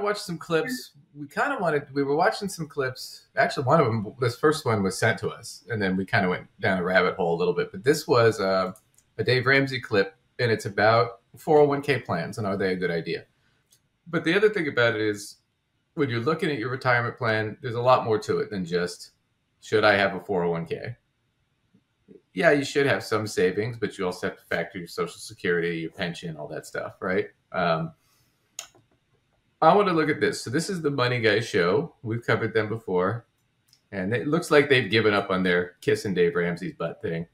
watched some clips. We were watching some clips. Actually, one of them, this first one was sent to us, and then we kind of went down a rabbit hole a little bit. But this was a Dave Ramsey clip, and it's about 401k plans and are they a good idea? But the other thing about it is when you're looking at your retirement plan, there's a lot more to it than just, should I have a 401k? Yeah, you should have some savings, but you also have to factor your Social Security, your pension, all that stuff, right? I want to look at this. So this is the Money Guy show. We've covered them before. And it looks like they've given up on their kissing Dave Ramsey's butt thing.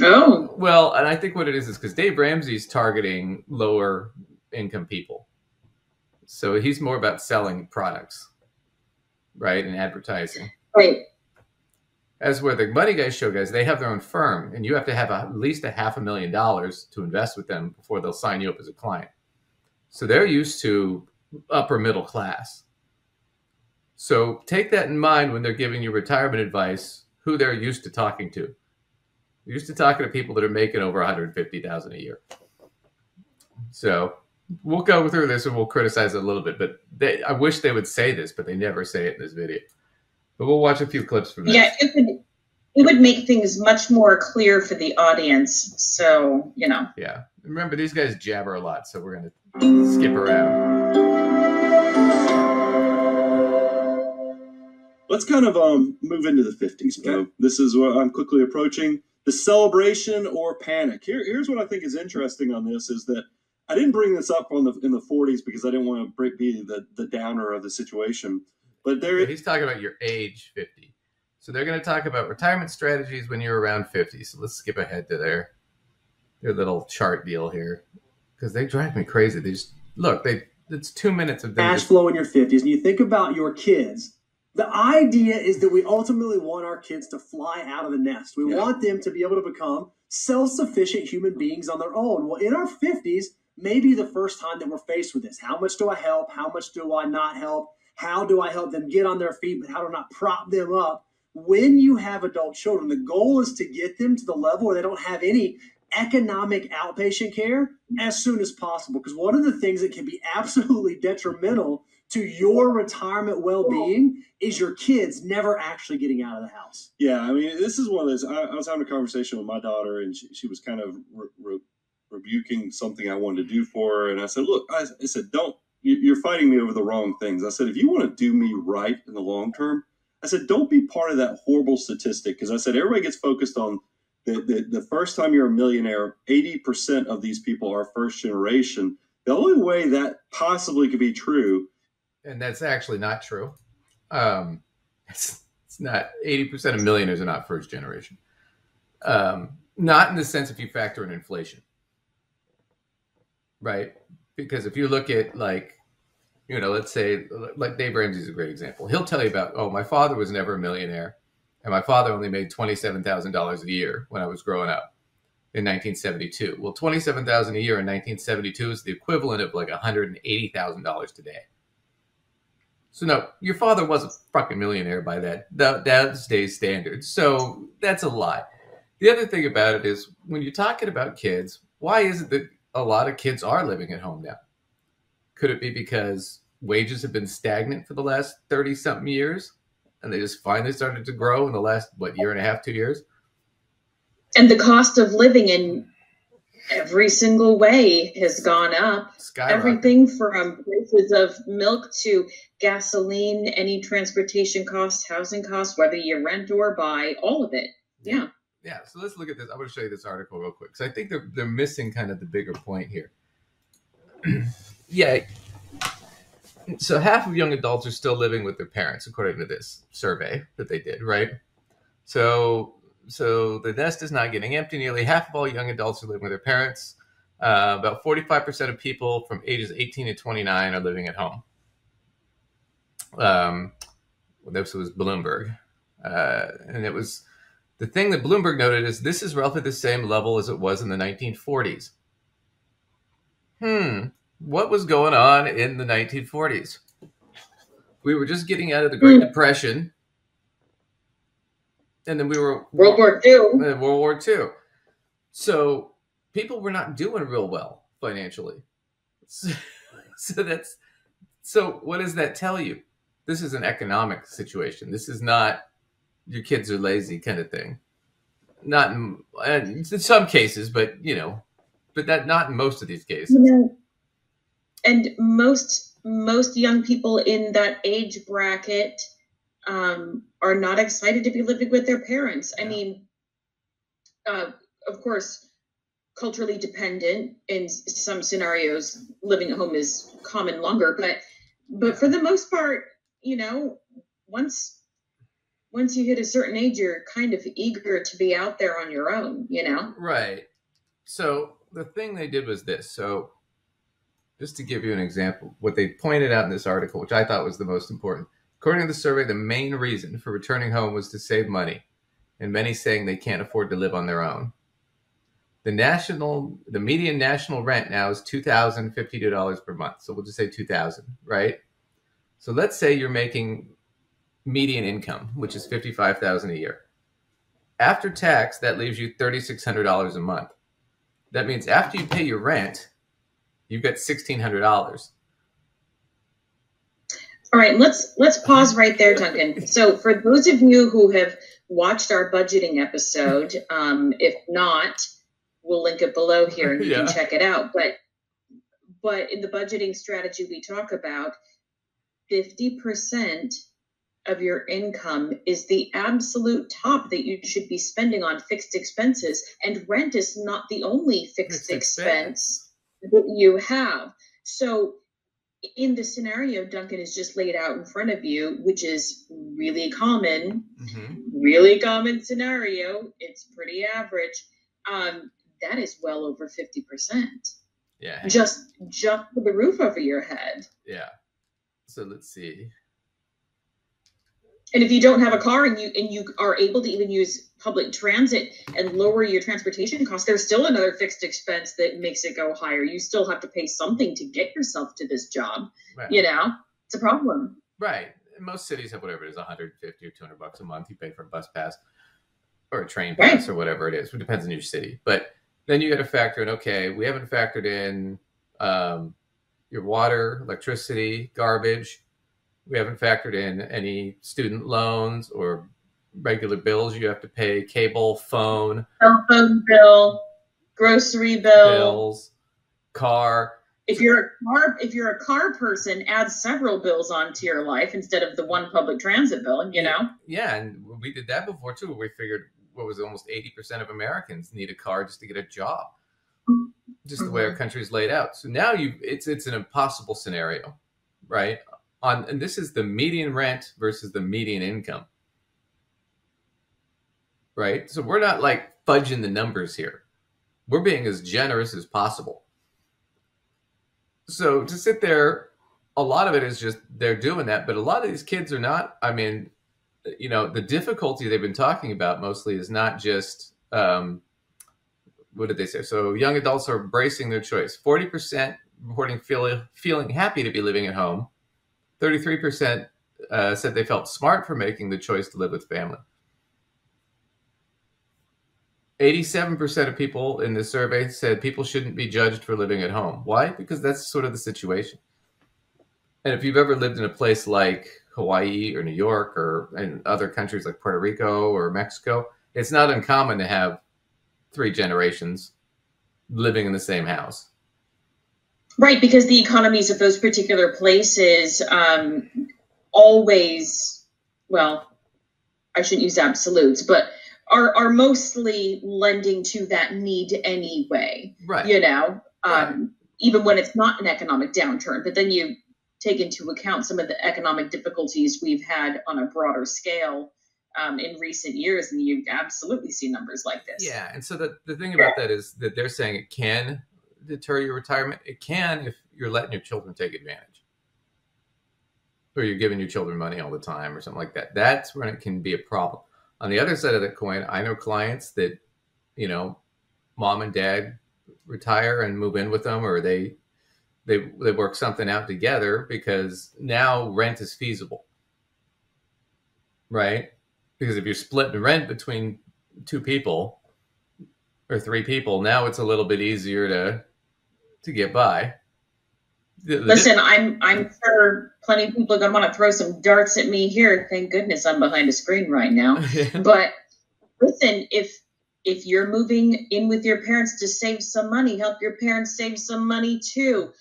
Oh. Well, and I think what it is because Dave Ramsey's targeting lower income people. So he's more about selling products, right, and advertising. Right. As where the Money Guy show guys, they have their own firm, and you have to have at least $500,000 to invest with them before they'll sign you up as a client. So they're used to upper middle class. So take that in mind when they're giving you retirement advice, who they're used to talking to. They're used to talking to people that are making over $150,000 a year. So we'll go through this and we'll criticize it a little bit, but I wish they would say this, but they never say it in this video. But we'll watch a few clips from this. Yeah, it would make things much more clear for the audience. So, you know. Yeah. Remember, these guys jabber a lot, so we're going to skip around. Let's kind of move into the 50s. Okay. This is what I'm quickly approaching. The celebration or panic. Here's what I think is interesting on this is that I didn't bring this up in the 40s because I didn't want to be the downer of the situation. But he's talking about your age 50. So they're going to talk about retirement strategies when you're around 50. So let's skip ahead to their little chart deal here because they drive me crazy. They just look. It's 2 minutes of cash flow in your 50s, and you think about your kids. The idea is that we ultimately want our kids to fly out of the nest. We want them to be able to become self-sufficient human beings on their own. Well, in our 50s, maybe the first time that we're faced with this. How much do I help? How much do I not help? How do I help them get on their feet, but how do I not prop them up? When you have adult children, the goal is to get them to the level where they don't have any economic outpatient care as soon as possible. Because one of the things that can be absolutely detrimental to your retirement well-being is your kids never actually getting out of the house. Yeah, I mean, this is one of those. I was having a conversation with my daughter, and she was kind of rebuking something I wanted to do for her. And I said, look, I said, you're fighting me over the wrong things. I said, if you want to do me right in the long term, I said, don't be part of that horrible statistic. Because I said, everybody gets focused on the first time you're a millionaire, 80% of these people are first generation. The only way that possibly could be true. And that's actually not true. It's not 80% of millionaires are not first generation. Not in the sense if you factor in inflation. Right? Because if you look at let's say like Dave Ramsey is a great example. He'll tell you about, my father was never a millionaire. And my father only made $27,000 a year when I was growing up in 1972. Well, $27,000 a year in 1972 is the equivalent of like $180,000 today. So no, your father was a fucking millionaire by that day's standards. So that's a lie. The other thing about it is when you're talking about kids, why is it that a lot of kids are living at home now? Could it be because wages have been stagnant for the last 30-something years? And they just finally started to grow in the last, year and a half, 2 years? And the cost of living in every single way has gone up. Everything from prices of milk to gasoline, any transportation costs, housing costs, whether you rent or buy, all of it. Yeah. Yeah. So let's look at this. I'm going to show you this article real quick. So I think they're missing kind of the bigger point here. Yeah. So half of young adults are still living with their parents, according to this survey that they did, right? So the nest is not getting empty. Nearly half of all young adults are living with their parents. About 45% of people from ages 18 to 29 are living at home. This was Bloomberg. And it was the thing that Bloomberg noted is this is roughly the same level as it was in the 1940s. What was going on in the 1940s? We were just getting out of the Great Depression. And then we were World War II. So people were not doing real well financially. So that's So what does that tell you? This is an economic situation. This is not your kids are lazy kind of thing. Not in some cases, but but not in most of these cases. And most young people in that age bracket are not excited to be living with their parents. Yeah. I mean, of course, culturally dependent. In some scenarios, living at home is common longer, but for the most part, once you hit a certain age, you're kind of eager to be out there on your own, Right. So the thing they did was this. So just to give you an example, what they pointed out in this article, which I thought was the most important. According to the survey, the main reason for returning home was to save money, and many saying they can't afford to live on their own. The median national rent now is $2,052 per month. So we'll just say $2,000, right? So let's say you're making median income, which is $55,000 a year. After tax, that leaves you $3,600 a month. That means after you pay your rent, you've got $1,600. All right, let's pause right there, Duncan. So for those of you who have watched our budgeting episode, if not, we'll link it below here and you can check it out. But in the budgeting strategy we talk about, 50% of your income is the absolute top that you should be spending on fixed expenses, and rent is not the only fixed expense that you have. So in the scenario Duncan has just laid out in front of you, which is really common scenario, it's pretty average, that is well over 50%. Yeah. Just for the roof over your head. Yeah. So let's see. And if you don't have a car and you are able to even use public transit and lower your transportation costs, there's still another fixed expense that makes it go higher. You still have to pay something to get yourself to this job. Right. It's a problem. Right. Most cities have whatever it is, $150 or $200 a month. You pay for a bus pass or a train pass or whatever it is. It depends on your city. But then you got to factor in, okay, we haven't factored in your water, electricity, garbage. We haven't factored in any student loans or regular bills you have to pay, cable, phone. Cell phone bill, grocery bills, car. If you're a car person, add several bills onto your life instead of the one public transit bill, Yeah, and we did that before too. We figured what was almost 80% of Americans need a car just to get a job. Just the way our country is laid out. So now it's an impossible scenario, right? And this is the median rent versus the median income, right? So we're not like fudging the numbers here. We're being as generous as possible. So to sit there, a lot of it is just they're doing that, but a lot of these kids are not. I mean, the difficulty they've been talking about mostly is not just what did they say? So young adults are embracing their choice. 40% reporting feeling happy to be living at home. 33% said they felt smart for making the choice to live with family. 87% of people in this survey said people shouldn't be judged for living at home. Why? Because that's sort of the situation. And if you've ever lived in a place like Hawaii or New York or in other countries like Puerto Rico or Mexico, it's not uncommon to have 3 generations living in the same house. Right, because the economies of those particular places always, well, I shouldn't use absolutes, but are mostly lending to that need anyway. Right. Even when it's not an economic downturn. But then you take into account some of the economic difficulties we've had on a broader scale in recent years, and you absolutely see numbers like this. Yeah, and so the thing about that is that they're saying it can deter your retirement. It can if you're letting your children take advantage, or you're giving your children money all the time or something like that. That's when it can be a problem. On the other side of the coin, I know clients that, mom and dad retire and move in with them, or they work something out together because now rent is feasible, right? Because if you're splitting rent between 2 people or 3 people, now it's a little bit easier to get by. Listen, I'm sure plenty of people are going to want to throw some darts at me here. Thank goodness I'm behind a screen right now. But listen, if you're moving in with your parents to save some money, help your parents save some money too.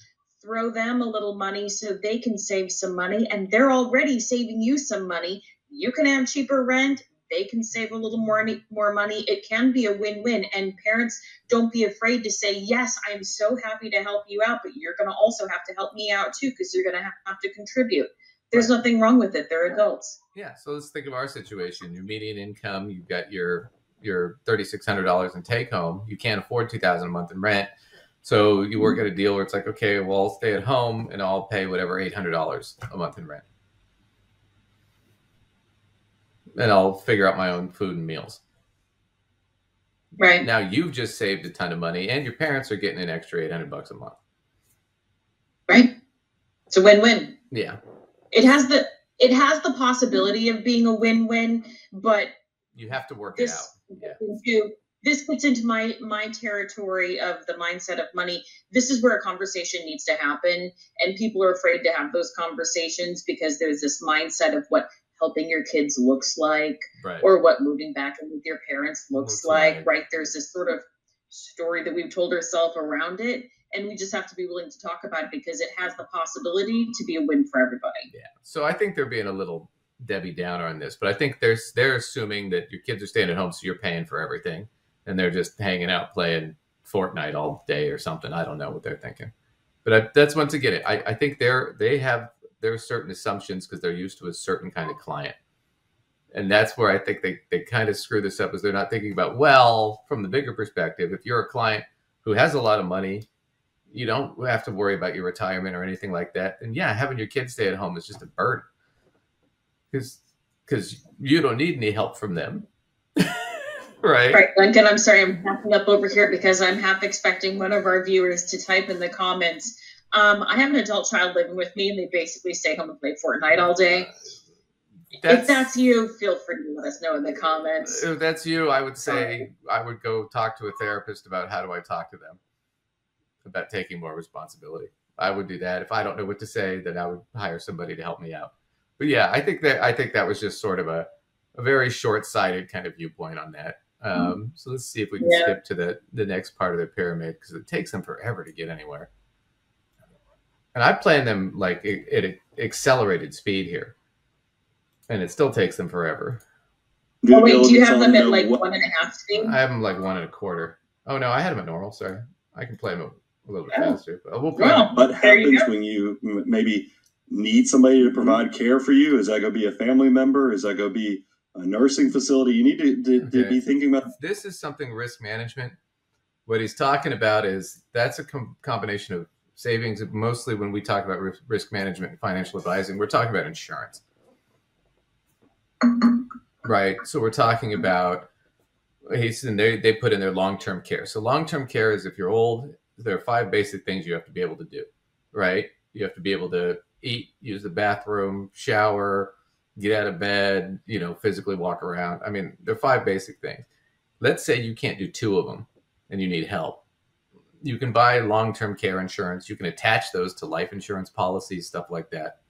Throw them a little money so they can save some money, and they're already saving you some money. You can have cheaper rent. They can save a little more money. It can be a win-win. And parents, don't be afraid to say, yes, I'm so happy to help you out, but you're going to also have to help me out too, because you're going to have to contribute. There's nothing wrong with it. They're adults. Yeah. So let's think of our situation. Your median income, you've got your $3,600 in take home. You can't afford $2,000 a month in rent. So you work out a deal where it's like, okay, well, I'll stay at home and I'll pay whatever $800 a month in rent. And I'll figure out my own food and meals. Right. Now you've just saved a ton of money and your parents are getting an extra $800 a month. Right. It's a win-win. Yeah. It has the possibility of being a win-win, but you have to work it out. Yeah. This puts into my territory of the mindset of money. This is where a conversation needs to happen. And people are afraid to have those conversations because there's this mindset of what helping your kids looks like, right, or what moving back in with your parents looks like, right? There's this sort of story that we've told ourselves around it. And we just have to be willing to talk about it because it has the possibility to be a win for everybody. Yeah. So I think they're being a little Debbie Downer on this, but I think they're assuming that your kids are staying at home, so you're paying for everything. And they're just hanging out playing Fortnite all day or something. I don't know what they're thinking. But that's once again, I think they have their certain assumptions because they're used to a certain kind of client. And that's where I think they kind of screw this up, is they're not thinking about, well, from the bigger perspective, if you're a client who has a lot of money, you don't have to worry about your retirement or anything like that. And yeah, having your kids stay at home is just a burden because you don't need any help from them. Right, Lincoln, I'm sorry, I'm backing up over here because I'm half expecting one of our viewers to type in the comments. I have an adult child living with me, and they basically stay home and play Fortnite all day. If that's you, feel free to let us know in the comments. If that's you, I would say I would go talk to a therapist about how do I talk to them about taking more responsibility. I would do that. If I don't know what to say, then I would hire somebody to help me out. But yeah, I think that was just sort of a very short-sighted kind of viewpoint on that. So let's see if we can skip to the next part of the pyramid, because it takes them forever to get anywhere. And I plan them like at accelerated speed here, and it still takes them forever. Oh, wait, do you have them at like 1.5 speed? I have them like 1.25. Oh no, I had them at normal. Sorry, I can play them a little bit faster. But we'll play them. What happens when you maybe need somebody to provide care for you? Is that going to be a family member? Is that going to be a nursing facility? You need to be thinking about. This is something risk management. What he's talking about is that's a combination of savings. Mostly when we talk about risk management and financial advising, we're talking about insurance. Right. So we're talking about, they put in their long-term care. So long-term care is if you're old, there are 5 basic things you have to be able to do, right? You have to be able to eat, use the bathroom, shower, get out of bed, physically walk around. I mean, there are 5 basic things. Let's say you can't do 2 of them and you need help. You can buy long-term care insurance. You can attach those to life insurance policies, stuff like that,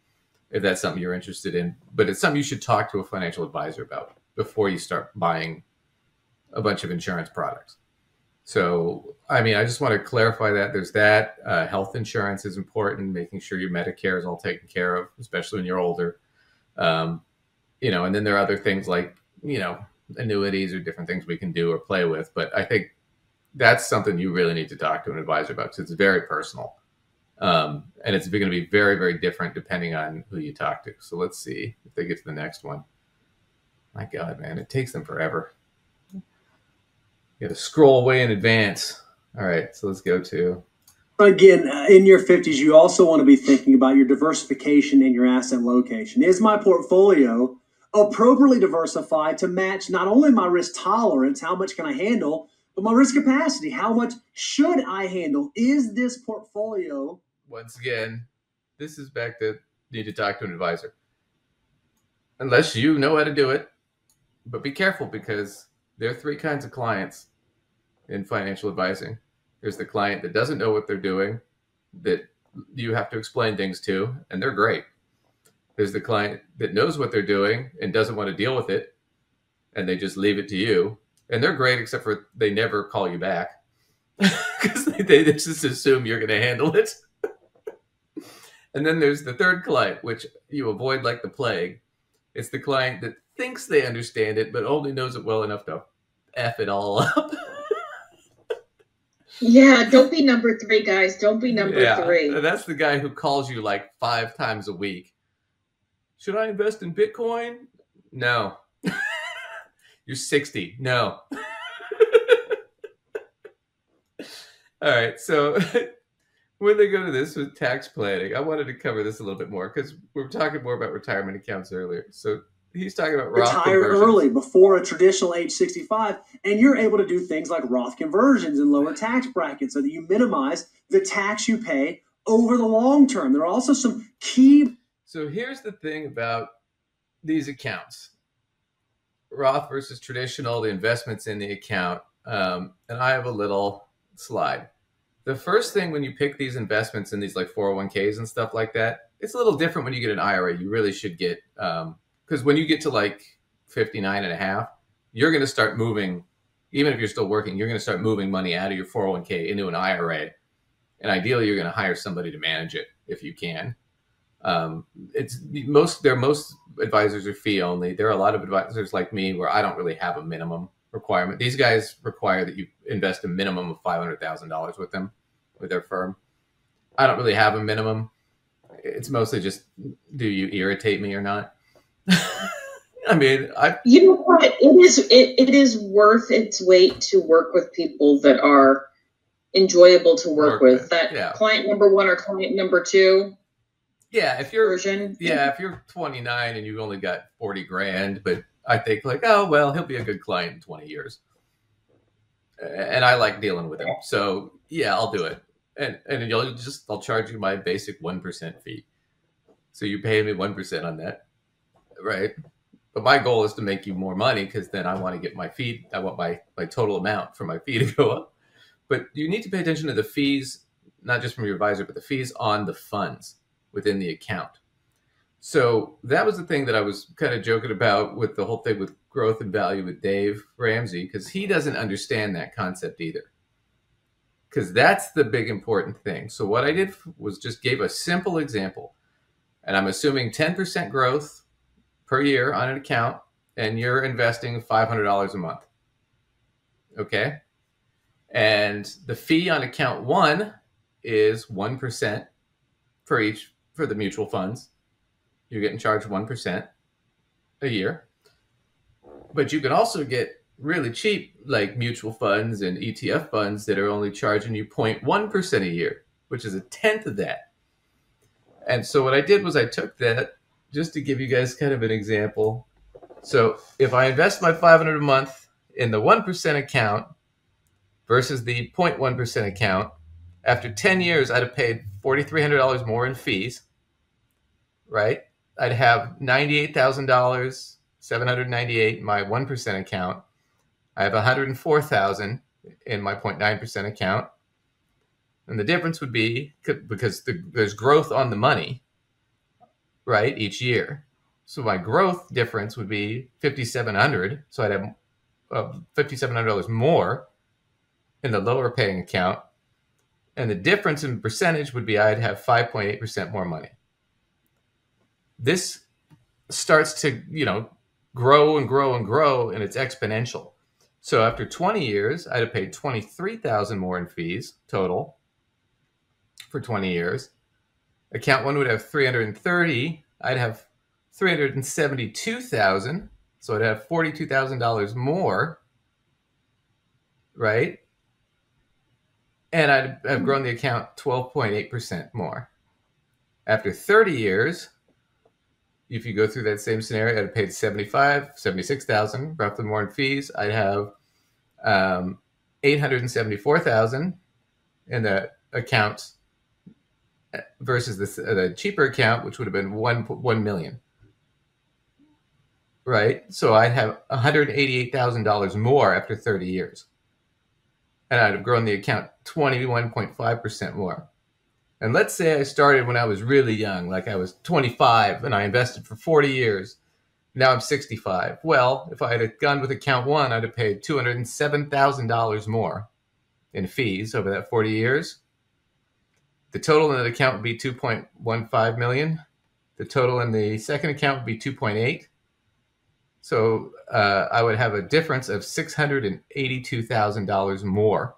if that's something you're interested in. But it's something you should talk to a financial advisor about before you start buying a bunch of insurance products. So, I mean, I just want to clarify that there's that. Health insurance is important, making sure your Medicare is all taken care of, especially when you're older. And then there are other things like, annuities or different things we can do or play with. But I think that's something you really need to talk to an advisor about, because it's very personal. And it's going to be very, very different depending on who you talk to. So let's see if they get to the next one. My God, man, it takes them forever. You got to scroll way in advance. All right, so let's go to. Again, in your 50s, you also want to be thinking about your diversification and your asset location. Is my portfolio appropriately diversified to match not only my risk tolerance, how much can I handle, but my risk capacity? How much should I handle? Is this portfolio? Once again, this is back to need to talk to an advisor. Unless you know how to do it. But be careful, because there are 3 kinds of clients in financial advising. There's the client that doesn't know what they're doing, that you have to explain things to, and they're great. There's the client that knows what they're doing and doesn't want to deal with it, and they just leave it to you. And they're great, except for they never call you back because they just assume you're going to handle it. And then there's the third client, which you avoid like the plague. It's the client that thinks they understand it, but only knows it well enough to F it all up. Yeah, don't be number 3, guys. Don't be number 3. That's the guy who calls you like 5 times a week. Should I invest in Bitcoin? No. You're 60. No. All right. So when they go to this with tax planning, I wanted to cover this a little bit more because we were talking more about retirement accounts earlier. So he's talking about Roth retire conversions. Early before a traditional age 65, and you're able to do things like Roth conversions in lower tax brackets so that you minimize the tax you pay over the long term. There are also some key. So here's the thing about these accounts. Roth versus traditional, the investments in the account. And I have a little slide. The first thing when you pick these investments in these like 401ks and stuff like that, it's a little different when you get an IRA. You really should get, because when you get to like 59 and a half, you're going to start moving, even if you're still working, you're going to start moving money out of your 401k into an IRA. And ideally, you're going to hire somebody to manage it if you can. Most advisors are fee only. There are a lot of advisors like me where I don't really have a minimum requirement. These guys require that you invest a minimum of $500,000 with them, with their firm. I don't really have a minimum. It's mostly just, do you irritate me or not? I mean, you know what? It is worth its weight to work with people that are enjoyable to work with. Client number 1 or client number 2. Yeah, if you're version. Yeah, if you're 29 and you've only got 40 grand, but I think like, oh well, he'll be a good client in 20 years, and I like dealing with him, so yeah, I'll do it. And I'll charge you my basic 1% fee, so you pay me 1% on that, right? But my goal is to make you more money because then I want to get my fee. I want my total amount for my fee to go up. But you need to pay attention to the fees, not just from your advisor, but the fees on the funds within the account. So that was the thing that I was kind of joking about with the whole thing with growth and value with Dave Ramsey, because he doesn't understand that concept either. Because that's the big important thing. So what I did was just gave a simple example. And I'm assuming 10% growth per year on an account, and you're investing $500 a month. Okay? And the fee on account 1 is 1% for the mutual funds. You're getting charged 1% a year. But you can also get really cheap, like mutual funds and ETF funds that are only charging you 0.1% a year, which is a tenth of that. And so what I did was I took that just to give you guys kind of an example. So if I invest my $500 a month in the 1% account versus the 0.1% account, after 10 years, I'd have paid $4,300 more in fees, right? I'd have $98,000, $798 in my 1% account. I have $104,000 in my 0.9% account. And the difference would be, because there's growth on the money, right, each year. So my growth difference would be $5,700. So I'd have $5,700 more in the lower paying account. And the difference in percentage would be I'd have 5.8% more money. This starts to, grow and grow and grow, and it's exponential. So after 20 years, I'd have paid $23,000 more in fees total for 20 years. Account 1 would have $330,000. I'd have $372,000. So I'd have $42,000 more, right? And I'd have grown the account 12.8% more. After 30 years, if you go through that same scenario, I'd have paid $76,000, roughly more in fees. I'd have $874,000 in the account versus the cheaper account, which would have been $1 million. Right? So I'd have $188,000 more after 30 years. And I'd have grown the account 21.5% more. And let's say I started when I was really young, like I was 25 and I invested for 40 years. Now I'm 65. Well, if I had gone with account one, I'd have paid $207,000 more in fees over that 40 years. The total in the account would be 2.15 million. The total in the second account would be 2.8. So I would have a difference of $682,000 more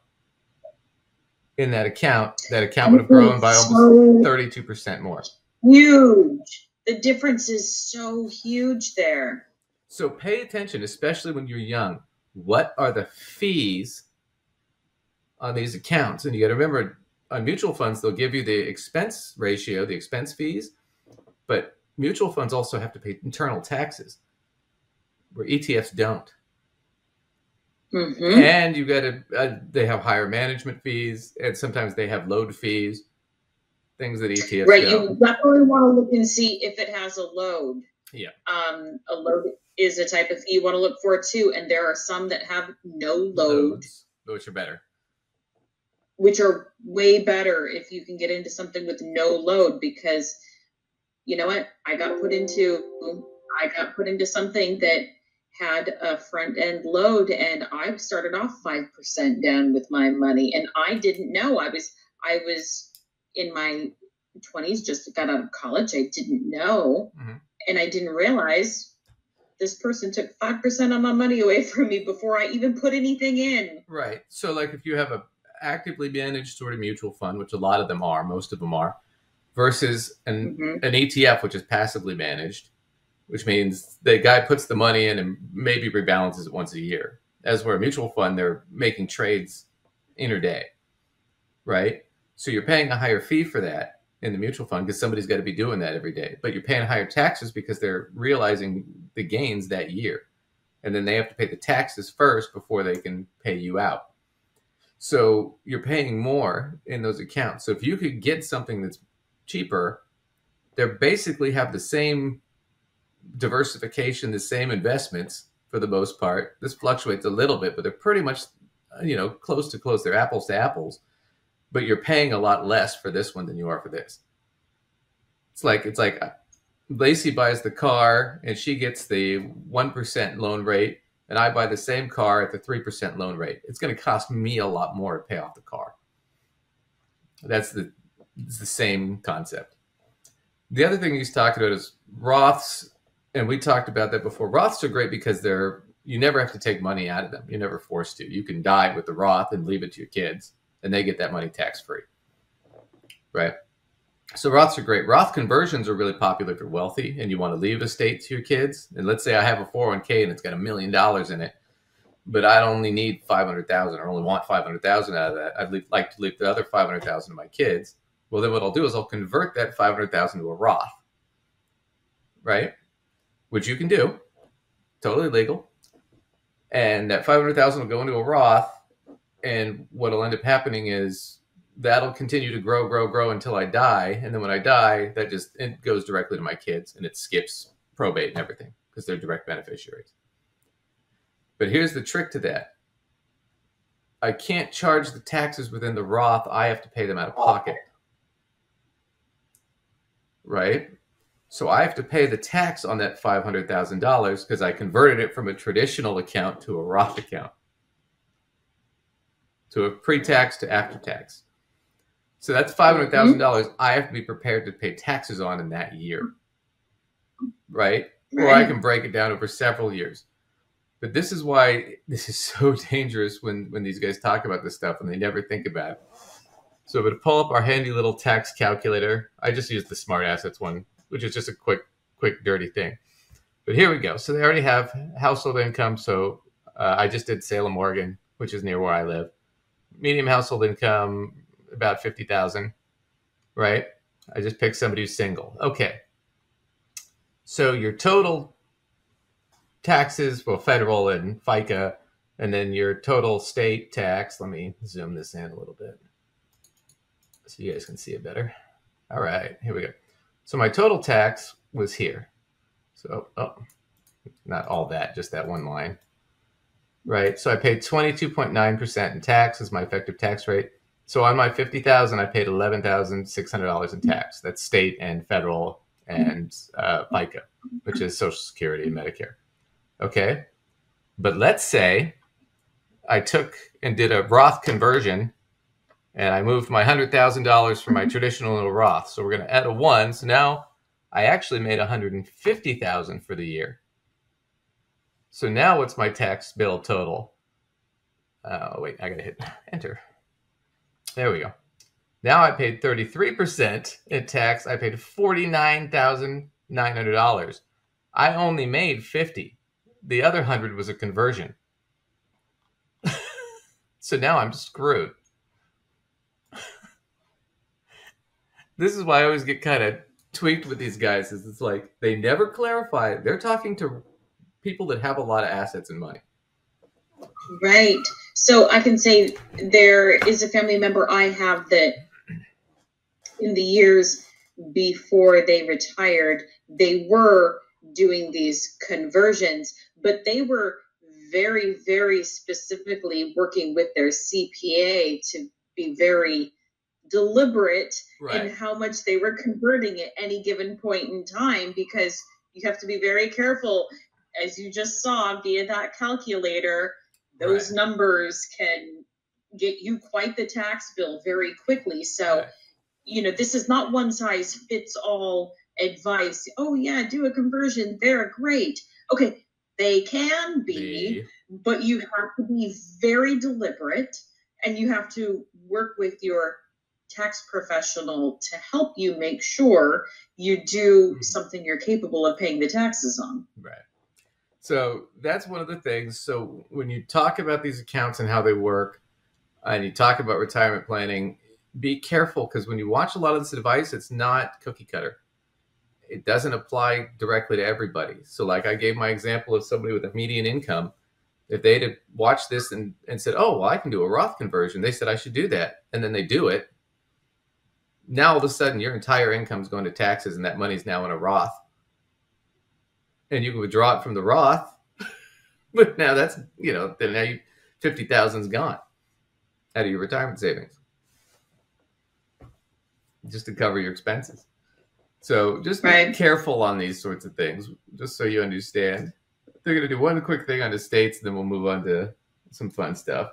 in that account. That account would have grown by almost 32% more. Huge. The difference is so huge there. So pay attention, especially when you're young. What are the fees on these accounts? And you got to remember, on mutual funds, they'll give you the expense ratio, the expense fees, but mutual funds also have to pay internal taxes, where ETFs don't. Mm-hmm. And you got to, they have higher management fees, and sometimes they have load fees, things that ETFs right, don't. You definitely want to look and see if it has a load. Yeah. A load is a type of fee you want to look for too, and there are some that have no load. Loads, which are better. Which are way better if you can get into something with no load, because you know what? I got put into something that had a front end load, and I started off 5% down with my money, and I didn't know. I was in my 20s, just got out of college. I didn't know, and I didn't realize this person took 5% of my money away from me before I even put anything in. Right. So like if you have a actively managed sort of mutual fund, which a lot of them are, most of them are, versus an ETF, which is passively managed, which means the guy puts the money in and maybe rebalances it once a year. As where a mutual fund, they're making trades intraday, right? So you're paying a higher fee for that in the mutual fund because somebody's got to be doing that every day. But you're paying higher taxes because they're realizing the gains that year. And then they have to pay the taxes first before they can pay you out. So you're paying more in those accounts. So if you could get something that's cheaper, they basically have the same diversification, the same investments for the most part. This fluctuates a little bit, but they're pretty much, close to close. They're apples to apples, but you're paying a lot less for this one than you are for this. It's like Lacey buys the car and she gets the 1% loan rate, and I buy the same car at the 3% loan rate. It's going to cost me a lot more to pay off the car. It's the same concept. The other thing he's talking about is Roths, and we talked about that before. Roths are great because you never have to take money out of them. You're never forced to. You can die with the Roth and leave it to your kids, and they get that money tax-free, right? So Roths are great. Roth conversions are really popular if you're wealthy and you want to leave estate to your kids. And let's say I have a 401k and it's got $1 million in it, but I only need 500,000 or only want 500,000 out of that. I'd like to leave the other 500,000 to my kids. Well, then what I'll do is I'll convert that 500,000 to a Roth, right? Which you can do, totally legal. And that 500,000 will go into a Roth, and what'll end up happening is that'll continue to grow until I die. And then when I die, it goes directly to my kids, and it skips probate and everything because they're direct beneficiaries. But here's the trick to that. I can't charge the taxes within the Roth. I have to pay them out of pocket. Right? So I have to pay the tax on that $500,000 because I converted it from a traditional account to a Roth account. To a pre-tax to after-tax. So that's $500,000 I have to be prepared to pay taxes on in that year. Right? Or I can break it down over several years. But this is why this is so dangerous when these guys talk about this stuff and they never think about it. So to pull up our handy little tax calculator, I just used the Smart Assets one, which is just a quick, dirty thing. But here we go. So they already have household income. So I just did Salem, Oregon, which is near where I live. Medium household income, about 50,000, right? I just picked somebody who's single. Okay. So your total taxes, well, federal and FICA, and then your total state tax. Let me zoom this in a little bit so you guys can see it better. All right, here we go. So my total tax was here. So, not all that, just that one line. Right, so I paid 22.9% in tax as my effective tax rate. So on my $50,000, I paid $11,600 in tax. That's state and federal and FICA, which is Social Security and Medicare. Okay. But let's say I took and did a Roth conversion and I moved my $100,000 from my traditional to Roth. So we're going to add a 1. So now I actually made $150,000 for the year. So now what's my tax bill total? Wait, I got to hit enter. There we go. Now I paid 33% in tax. I paid $49,900. I only made 50. The other 100 was a conversion. So now I'm screwed. This is why I always get kind of tweaked with these guys. Is it's like they never clarify. They're talking to people that have a lot of assets and money. Right. So I can say there is a family member I have that in the years before they retired, they were doing these conversions, but they were very, very specifically working with their CPA to be very deliberate in how much they were converting at any given point in time, because you have to be very careful. As you just saw via that calculator, those numbers can get you quite the tax bill very quickly. So, this is not one size fits all advice. Oh yeah, do a conversion. They're great. Okay, they can be, but you have to be very deliberate, and you have to work with your tax professional to help you make sure you do something you're capable of paying the taxes on. Right. So that's one of the things. So when you talk about these accounts and how they work, and you talk about retirement planning, be careful, because when you watch a lot of this advice, it's not cookie cutter. It doesn't apply directly to everybody. So like I gave my example of somebody with a median income. If they'd have watched this and said, oh, well, I can do a Roth conversion, they said I should do that. And then they do it. Now all of a sudden your entire income is going to taxes, and that money's now in a Roth. And you can withdraw it from the Roth. But now that's, then now $50,000 is gone out of your retirement savings, just to cover your expenses. So just be careful on these sorts of things, just so you understand. They're going to do one quick thing on the states, and then we'll move on to some fun stuff.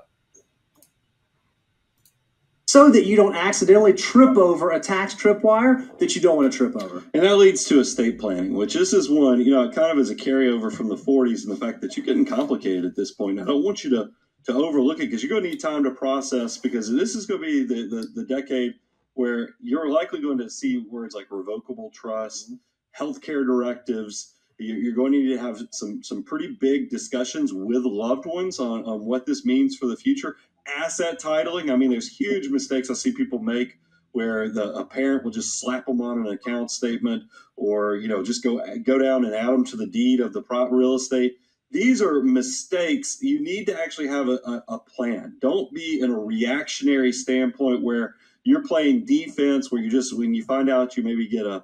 So that you don't accidentally trip over a tax tripwire that you don't want to trip over. And that leads to estate planning, which this is one, kind of as a carryover from the 40s, and the fact that you're getting complicated at this point. I don't want you to overlook it, because you're going to need time to process, because this is going to be the decade where you're likely going to see words like revocable trust, healthcare directives. You're going to need to have some pretty big discussions with loved ones on what this means for the future. Asset titling. I mean, there's huge mistakes I see people make where a parent will just slap them on an account statement, or, just go down and add them to the deed of the real estate. These are mistakes. You need to actually have a plan. Don't be in a reactionary standpoint where you're playing defense, where when you find out you maybe get a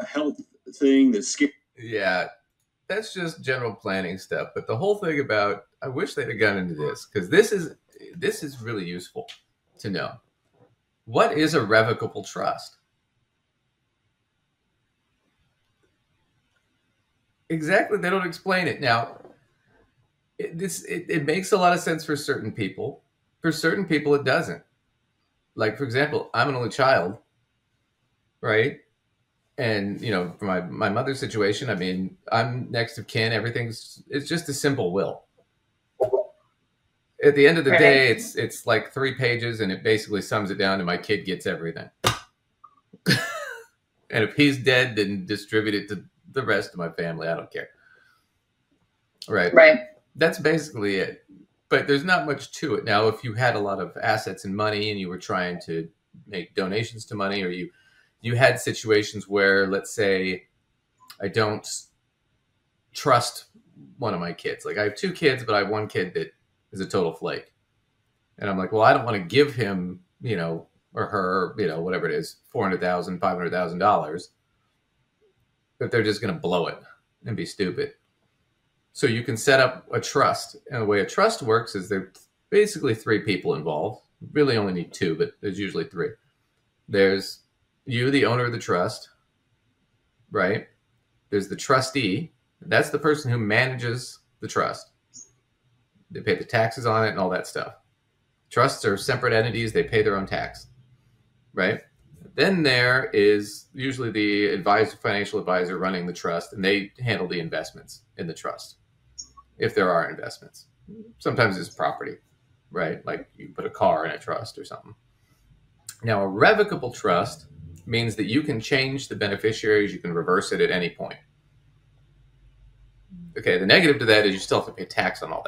health thing that's scary. Yeah, that's just general planning stuff. But the whole thing about, I wish they'd have gone into this, because this is really useful to know. What is a revocable trust? Exactly. They don't explain it. Now, it makes a lot of sense for certain people. For certain people, it doesn't. Like, for example, I'm an only child, right? And, for my mother's situation, I mean, I'm next of kin. It's just a simple will. At the end of the day, it's like 3 pages, and it basically sums it down to my kid gets everything. And if he's dead, then distribute it to the rest of my family. I don't care. Right. That's basically it. But there's not much to it. Now, if you had a lot of assets and money, and you were trying to make donations to money, or you had situations where, let's say, I don't trust one of my kids. Like, I have 2 kids, but I have 1 kid that is a total flake. And I'm like, well, I don't want to give him, or her, whatever it is, $400,000, $500,000, but they're just going to blow it and be stupid. So you can set up a trust. And the way a trust works is there's basically 3 people involved. really only need two, but there's usually three. There's you, the owner of the trust, right? There's the trustee. That's the person who manages the trust. They pay the taxes on it and all that stuff. Trusts are separate entities. They pay their own tax, right? Then there is usually the financial advisor running the trust, and they handle the investments in the trust, if there are investments. Sometimes it's property, right? Like you put a car in a trust or something. Now, a revocable trust means that you can change the beneficiaries. You can reverse it at any point. Okay, the negative to that is you still have to pay tax on all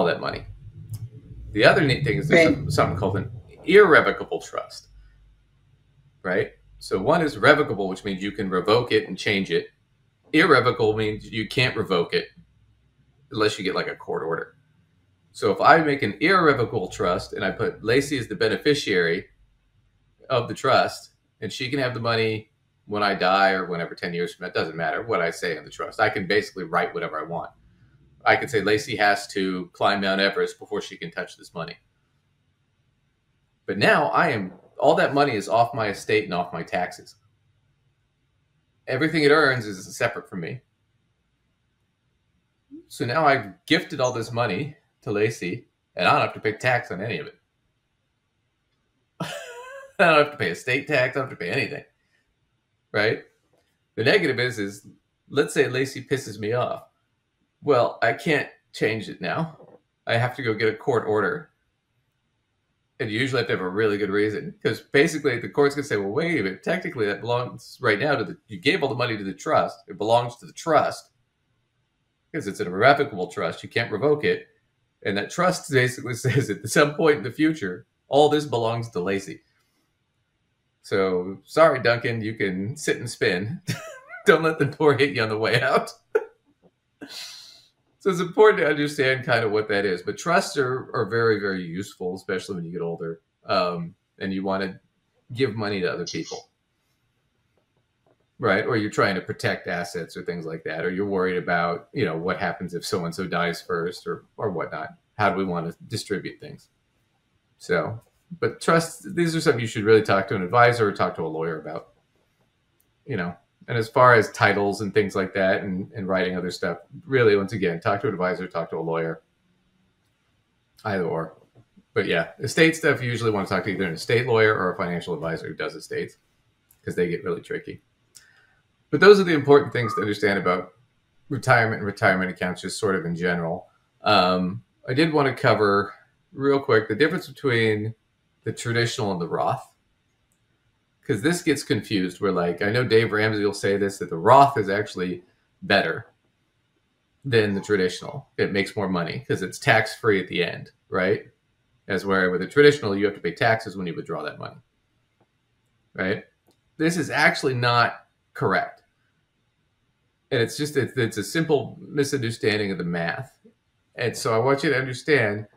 that money. The other neat thing is there's something called an irrevocable trust, right? So one is revocable, which means you can revoke it and change it. Irrevocable means you can't revoke it unless you get like a court order. So if I make an irrevocable trust and I put Lacey as the beneficiary of the trust, and she can have the money when I die or whenever 10 years from now, it doesn't matter what I say in the trust. I can basically write whatever I want. I could say Lacey has to climb Mount Everest before she can touch this money. But now all that money is off my estate and off my taxes. Everything it earns is separate from me. So now I've gifted all this money to Lacey, and I don't have to pay tax on any of it. I don't have to pay estate tax. I don't have to pay anything. Right? The negative is let's say Lacey pisses me off. Well, I can't change it now. I have to go get a court order. And you usually have to have a really good reason. Because basically the court's going to say, well, wait a minute. Technically that belongs right now you gave all the money to the trust. It belongs to the trust. Because it's an irrevocable trust. You can't revoke it. And that trust basically says at some point in the future, all this belongs to Lacey. So sorry, Duncan, you can sit and spin. Don't let the door hit you on the way out. So it's important to understand kind of what that is. But trusts are very, very useful, especially when you get older, and you want to give money to other people, right? Or you're trying to protect assets or things like that, or you're worried about, what happens if so-and-so dies first or whatnot. How do we want to distribute things? So, but trusts, these are something you should really talk to an advisor or talk to a lawyer about, And as far as titles and things like that and writing other stuff, really, once again, talk to an advisor, talk to a lawyer, either or. But yeah, estate stuff, you usually want to talk to either an estate lawyer or a financial advisor who does estates because they get really tricky. But those are the important things to understand about retirement and retirement accounts, just sort of in general. I did want to cover real quick the difference between the traditional and the Roth. Because this gets confused. We're like, I know Dave Ramsey will say this, that the Roth is actually better than the traditional. It makes more money because it's tax-free at the end, right? As where with the traditional, you have to pay taxes when you withdraw that money, right? This is actually not correct. And it's just, it's a simple misunderstanding of the math. And so I want you to understand,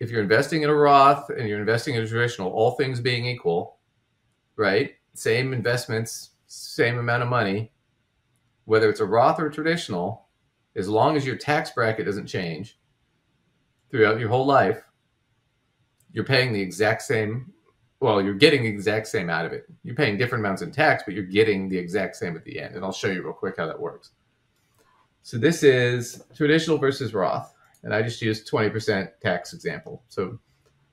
if you're investing in a Roth and you're investing in a traditional, all things being equal, right? Same investments, same amount of money, whether it's a Roth or a traditional, as long as your tax bracket doesn't change throughout your whole life, you're paying the exact same, you're getting the exact same out of it. You're paying different amounts in tax, but you're getting the exact same at the end. And I'll show you real quick how that works. So this is traditional versus Roth. And I just used 20% tax example. So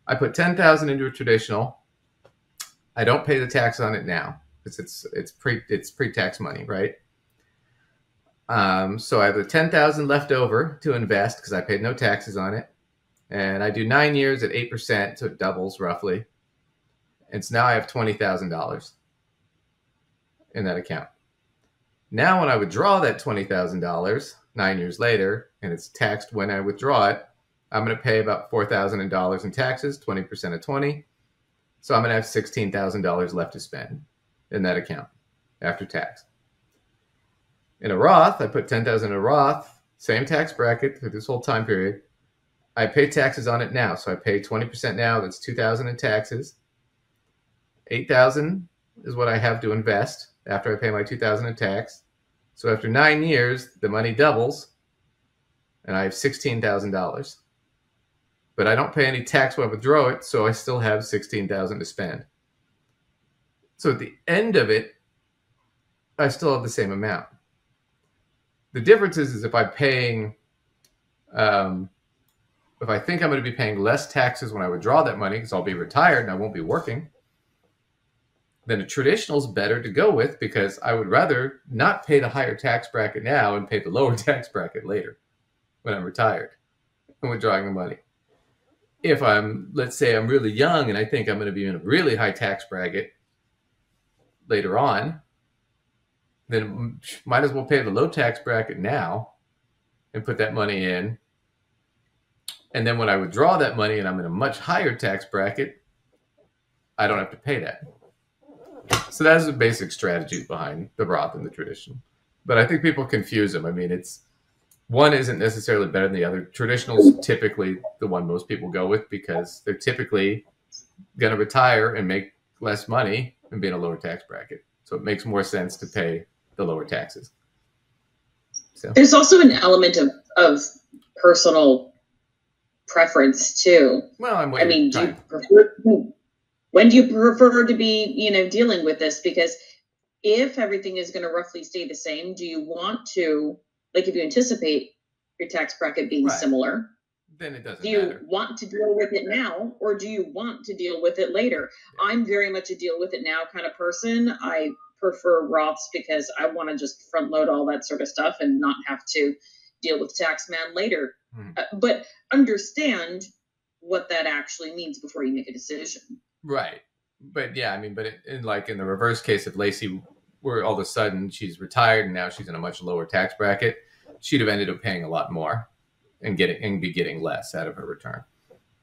I put $10,000 into a traditional. I don't pay the tax on it now because it's pre-tax money, right? So I have the $10,000 left over to invest because I paid no taxes on it. And I do 9 years at 8%, so it doubles roughly. And so now I have $20,000 in that account. Now when I withdraw that $20,000 9 years later, and it's taxed when I withdraw it, I'm going to pay about $4,000 in taxes, 20% of 20. So I'm going to have $16,000 left to spend in that account after tax. In a Roth, I put $10,000 in a Roth, same tax bracket through this whole time period. I pay taxes on it now. So I pay 20% now. That's $2,000 in taxes. $8,000 is what I have to invest after I pay my $2,000 in tax. So after 9 years, the money doubles, and I have $16,000. but I don't pay any tax when I withdraw it, so I still have $16,000 to spend. So at the end of it, I still have the same amount. The difference is if I'm paying, if I think I'm going to be paying less taxes when I withdraw that money because I'll be retired and I won't be working, then a traditional is better to go with, because I would rather not pay the higher tax bracket now and pay the lower tax bracket later when I'm retired and withdrawing the money. If let's say I'm really young and I think I'm going to be in a really high tax bracket later on, then might as well pay the low tax bracket now and put that money in. And then when I withdraw that money and I'm in a much higher tax bracket, I don't have to pay that. So that's the basic strategy behind the Roth and the traditional. But I think people confuse them. I mean, one isn't necessarily better than the other. Traditional is typically the one most people go with because they're typically going to retire and make less money and be in a lower tax bracket. So it makes more sense to pay the lower taxes. So there's also an element of personal preference too. Well, I mean, when do you prefer to be, dealing with this? Because if everything is going to roughly stay the same, do you want to, like, if you anticipate your tax bracket being similar, then it doesn't matter. Do you matter. want to deal with it now, or do you want to deal with it later? Yeah. I'm very much a deal with it now kind of person. I prefer Roths because I want to just front load all that sort of stuff and not have to deal with tax man later. But understand what that actually means before you make a decision. Right. But yeah, I mean, but in the reverse case of Lacey, where all of a sudden she's retired and now she's in a much lower tax bracket, she'd have ended up paying a lot more and be getting less out of her return.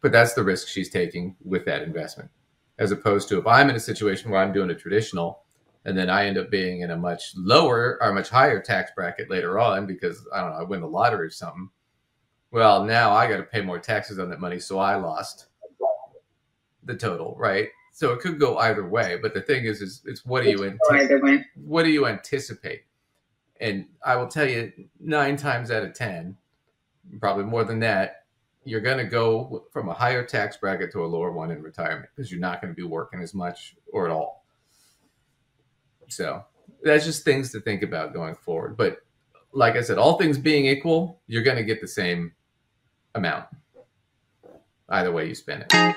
But that's the risk she's taking with that investment, as opposed to if I'm in a situation where I'm doing a traditional and then I end up being in a much lower or much higher tax bracket later on because, I don't know, I win the lottery or something. Well, now I got to pay more taxes on that money, so I lost the total, right? So it could go either way. But the thing is what do you anticipate? And I will tell you, 9 times out of 10, probably more than that, you're going to go from a higher tax bracket to a lower one in retirement because you're not going to be working as much or at all. So that's just things to think about going forward. But like I said, all things being equal, you're going to get the same amount either way you spend it.